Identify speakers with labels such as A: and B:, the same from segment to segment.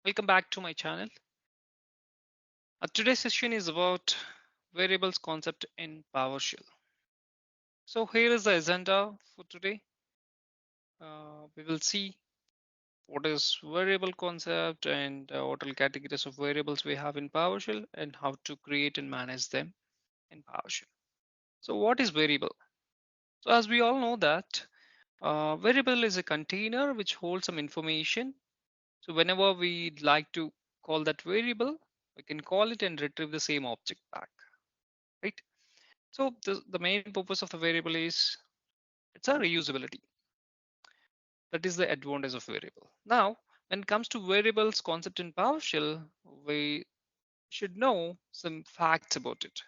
A: Welcome back to my channel. Today's session is about variables concept in PowerShell. So here is the agenda for today. We will see what is variable concept and what all categories of variables we have in PowerShell and how to create and manage them in PowerShell. So what is variable? So as we all know that variable is a container which holds some information. So whenever we'd like to call that variable, we can call it and retrieve the same object back, right? So the main purpose of the variable is it's a reusability. That is the advantage of variable. Now, when it comes to variables concept in PowerShell, we should know some facts about it.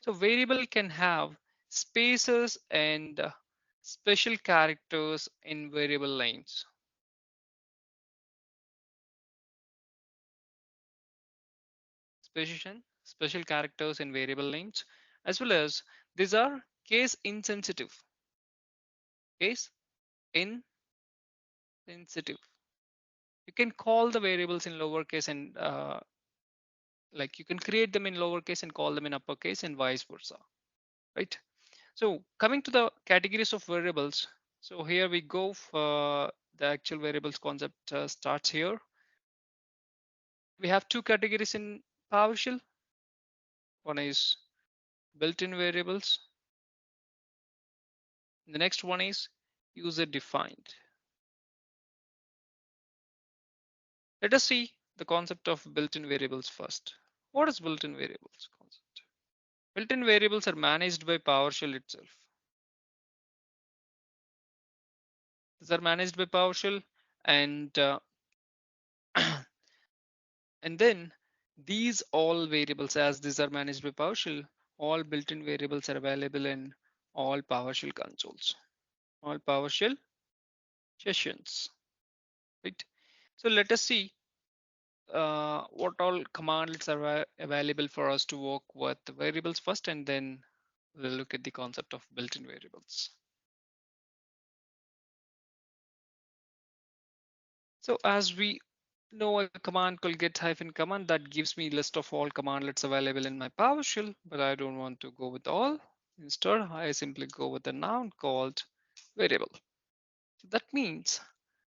A: So variable can have spaces and special characters in variable names. Special characters in variable names, as well as these are case insensitive. Case insensitive. You can call the variables in lowercase and like you can create them in lowercase and call them in uppercase and vice versa, right? So coming to the categories of variables, so here we go for the actual variables concept starts here. We have two categories in PowerShell. One is built-in variables. The next one is user defined. Let us see the concept of built-in variables first. What is built-in variables concept? Built-in variables are managed by PowerShell itself. These are managed by PowerShell, and and then these all variables, as these are managed by PowerShell, all built-in variables are available in all PowerShell consoles, all PowerShell sessions, right? So let us see what all commandlets are available for us to work with the variables first, and then we'll look at the concept of built-in variables. So as we know, a command called get-command that gives me list of all commandlets available in my PowerShell, but I don't want to go with all. Instead, I simply go with a noun called variable. So that means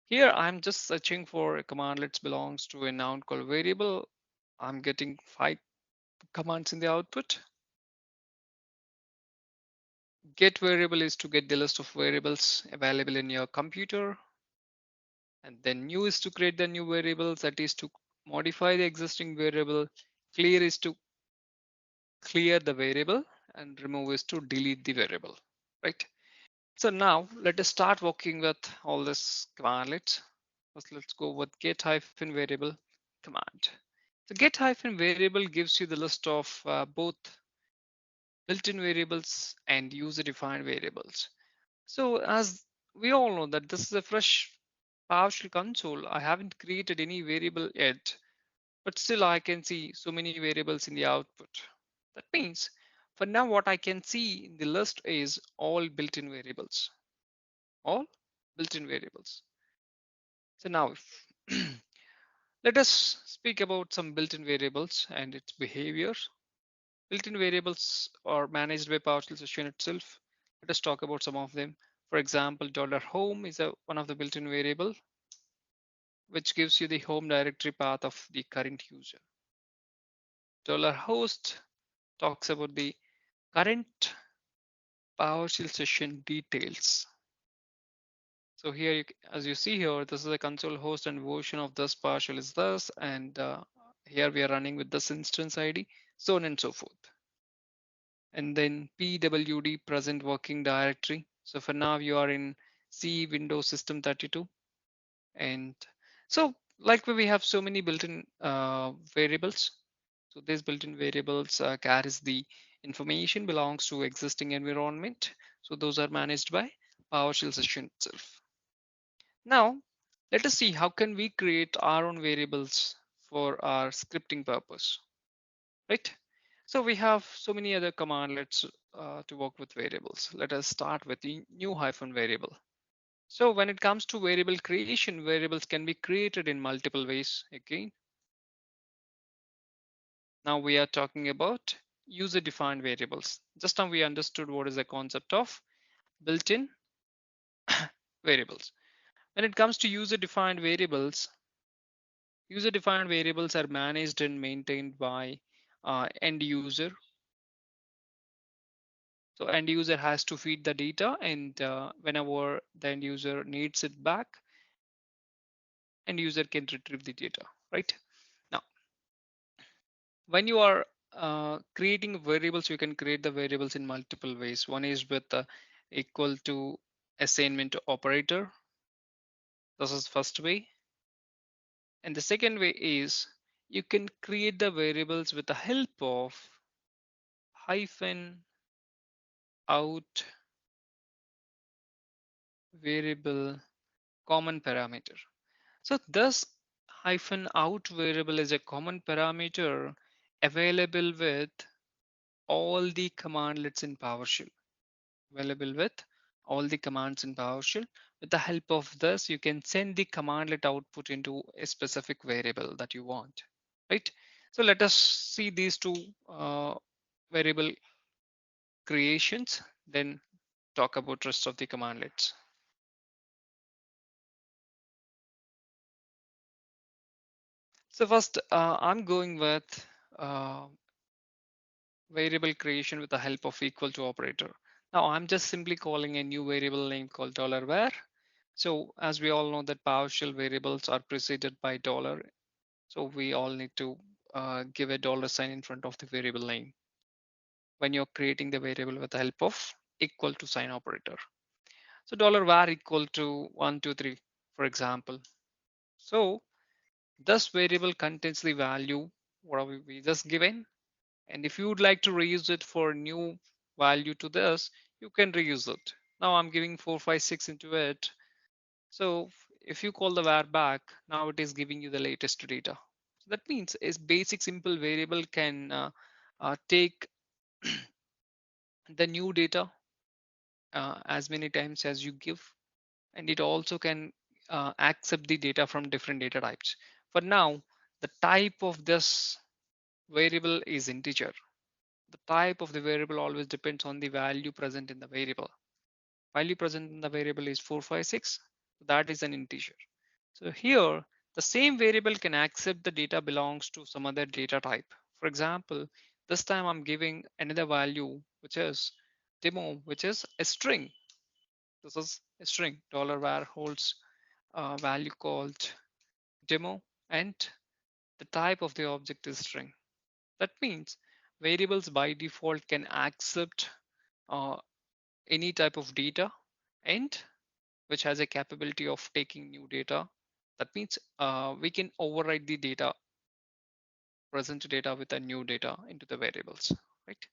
A: here I'm just searching for a commandlet belongs to a noun called variable. I'm getting 5 commands in the output. Get variable is to get the list of variables available in your computer. And then new is to create the new variables, that is to modify the existing variable. Clear is to clear the variable, and remove is to delete the variable, right? So now let us start working with all this commandlets. First, let's go with get-variable command. The get-variable gives you the list of both built-in variables and user-defined variables. So as we all know that this is a fresh PowerShell console, I haven't created any variable yet, but still I can see so many variables in the output. That means for now what I can see in the list is all built-in variables, all built-in variables. So now let us speak about some built-in variables and its behavior. Built-in variables are managed by PowerShell session itself. Let us talk about some of them. For example, $home is one of the built-in variable which gives you the home directory path of the current user. $host talks about the current PowerShell session details. So here, as you see here, this is a console host and version of this PowerShell is this, and here we are running with this instance ID, so on and so forth. And then pwd present working directory. So for now you are in C Windows System 32. And so like we have so many built-in variables. So these built-in variables carries the information belongs to existing environment. So those are managed by PowerShell session itself. Now let us see how can we create our own variables for our scripting purpose, right? So we have so many other commandlets to work with variables. Let us start with the new hyphen variable. So when it comes to variable creation, variables can be created in multiple ways again. Now we are talking about user defined variables. Just now we understood what is the concept of built-in variables. When it comes to user defined variables are managed and maintained by end user. So end user has to feed the data, and whenever the end user needs it back, end user can retrieve the data, right? Now, when you are creating variables, you can create the variables in multiple ways. One is with equal to assignment operator. This is first way. And the second way is you can create the variables with the help of hyphen out variable common parameter. So this hyphen out variable is a common parameter available with all the commandlets in PowerShell. Available with all the commands in PowerShell. With the help of this, you can send the commandlet output into a specific variable that you want, right? So let us see these two variable creations, then talk about rest of the commandlets. So first, I'm going with variable creation with the help of equal to operator. Now I'm just simply calling a new variable name called $var. So as we all know that PowerShell variables are preceded by dollar. So we all need to give a dollar sign in front of the variable name when you're creating the variable with the help of equal to sign operator. So $var equal to 123, for example. So this variable contains the value what we just given. And if you would like to reuse it for new value to this, you can reuse it. Now I'm giving 456 into it. So if you call the var back, now it is giving you the latest data. So that means a basic simple variable can take the new data as many times as you give, and it also can accept the data from different data types. For now, the type of this variable is integer. The type of the variable always depends on the value present in the variable. Value present in the variable is 456. That is an integer. So here, the same variable can accept the data belongs to some other data type. For example, this time I'm giving another value, which is demo, which is a string. This is a string. $var holds a value called demo, and the type of the object is string. That means variables by default can accept uh, any type of data, and which has a capability of taking new data. That means we can override the data, present data with a new data into the variables, right?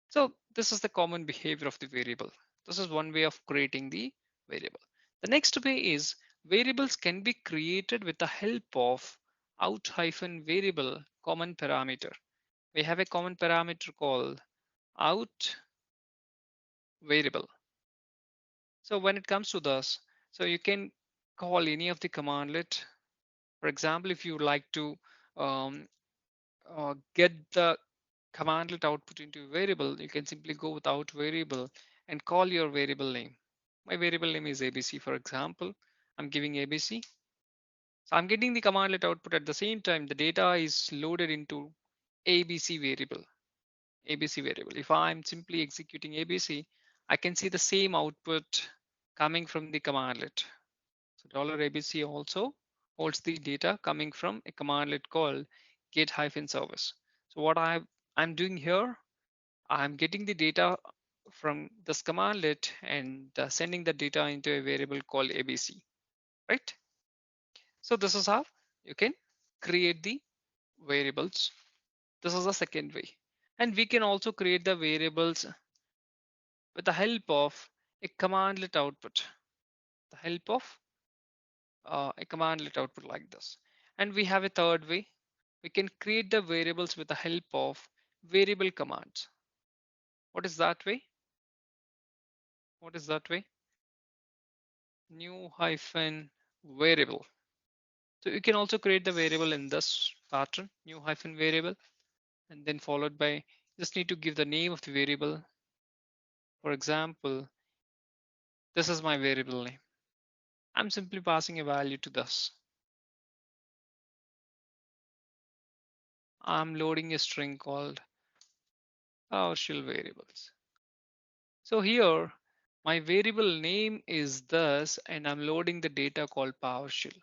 A: So this is the common behavior of the variable. This is one way of creating the variable. The next way is variables can be created with the help of out hyphen variable common parameter. We have a common parameter called out variable. So when it comes to this, so you can call any of the commandlet. For example, if you would like to um, get the commandlet output into a variable, you can simply go with out variable and call your variable name. My variable name is ABC, for example. I'm giving ABC. So I'm getting the commandlet output at the same time. The data is loaded into ABC variable. ABC variable. If I'm simply executing ABC, I can see the same output coming from the commandlet. So $ABC also holds the data coming from a commandlet called get-service. So what I'm doing here, I'm getting the data from this commandlet and sending the data into a variable called ABC, right? So this is how you can create the variables. This is the second way. And we can also create the variables with the help of a commandlet output, the help of a commandlet output like this. And we have a third way. We can create the variables with the help of variable commands. What is that way? What is that way? New hyphen variable. So you can also create the variable in this pattern, new hyphen variable. and then followed by, just need to give the name of the variable. For example, this is my variable name. I'm simply passing a value to this. I'm loading a string called PowerShell variables. So here, my variable name is this, and I'm loading the data called PowerShell.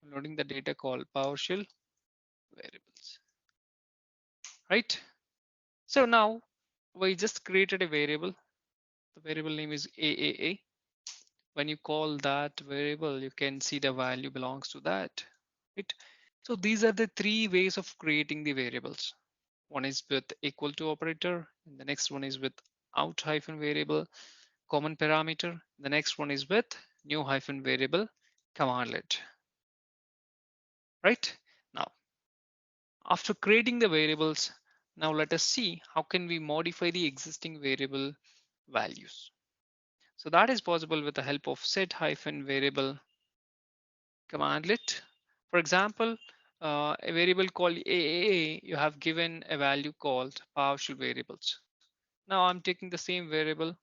A: I'm loading the data called PowerShell variables, right? So now we just created a variable. The variable name is AAA. When you call that variable, you can see the value belongs to that, right? So these are the three ways of creating the variables. One is with equal to operator, and the next one is with out hyphen variable common parameter. The next one is with new hyphen variable commandlet, right? Now, after creating the variables, now let us see how can we modify the existing variable values. So that is possible with the help of set hyphen variable commandlet. For example, a variable called AAA, you have given a value called PowerShell variables. Now I'm taking the same variable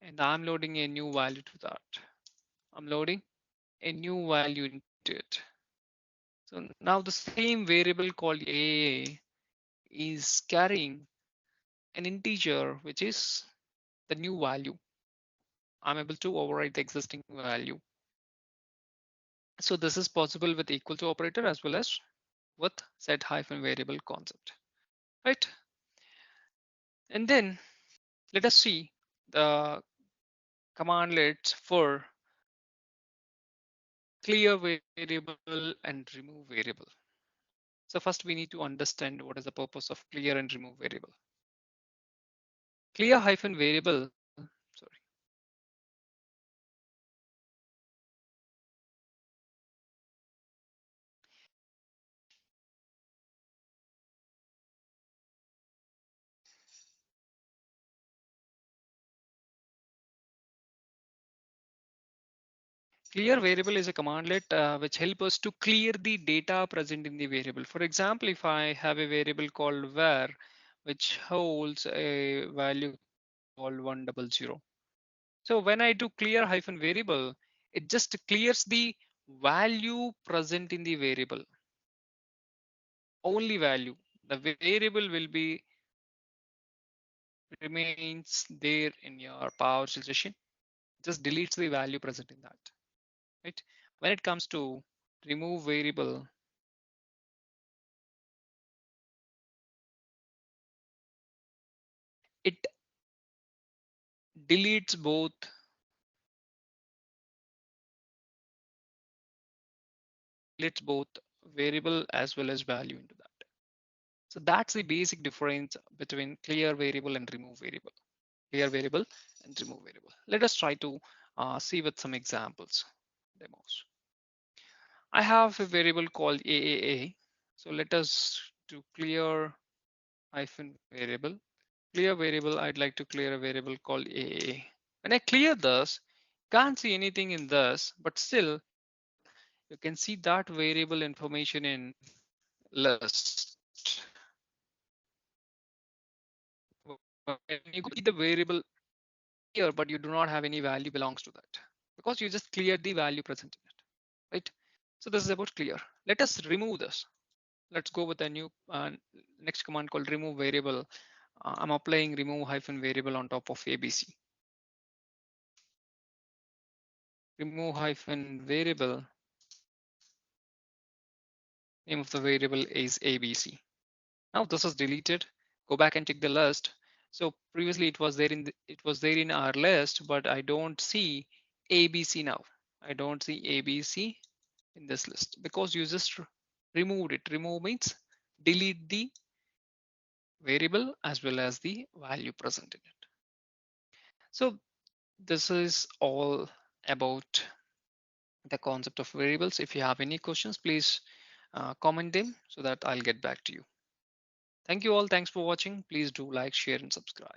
A: and I'm loading a new value to that. I'm loading a new value into it. So now the same variable called AAA is carrying an integer, which is the new value. I'm able to override the existing value. So this is possible with equal to operator as well as with set hyphen variable concept, right? And then let us see the commandlets for clear variable and remove variable. So first we need to understand what is the purpose of clear and remove variable. Clear hyphen variable, sorry. Clear variable is a commandlet which help us to clear the data present in the variable. For example, if I have a variable called var, which holds a value called 100. So when I do clear hyphen variable, it just clears the value present in the variable. Only value. The variable will be remains there in your PowerShell session. Just deletes the value present in that. Right? When it comes to remove variable, it deletes both variable as well as value into that. So that's the basic difference between clear variable and remove variable. Clear variable and remove variable. Let us try to see with some examples, demos. I have a variable called AAA. So let us do clear hyphen variable. Clear variable, I'd like to clear a variable called AAA. When I clear this, can't see anything in this, but still you can see that variable information in list. When you go see the variable here, but you do not have any value belongs to that because you just cleared the value present in it, right? So this is about clear. Let us remove this. Let's go with a new next command called remove variable. I'm applying remove hyphen variable on top of ABC. Remove hyphen variable. Name of the variable is ABC. Now this is deleted. Go back and check the list. So previously it was there in our list, but I don't see ABC now. I don't see ABC in this list because you just removed it. Remove means delete the variable as well as the value present in it. So this is all about the concept of variables. If you have any questions, please comment them so that I'll get back to you. Thank you all. Thanks for watching. Please do like, share, and subscribe.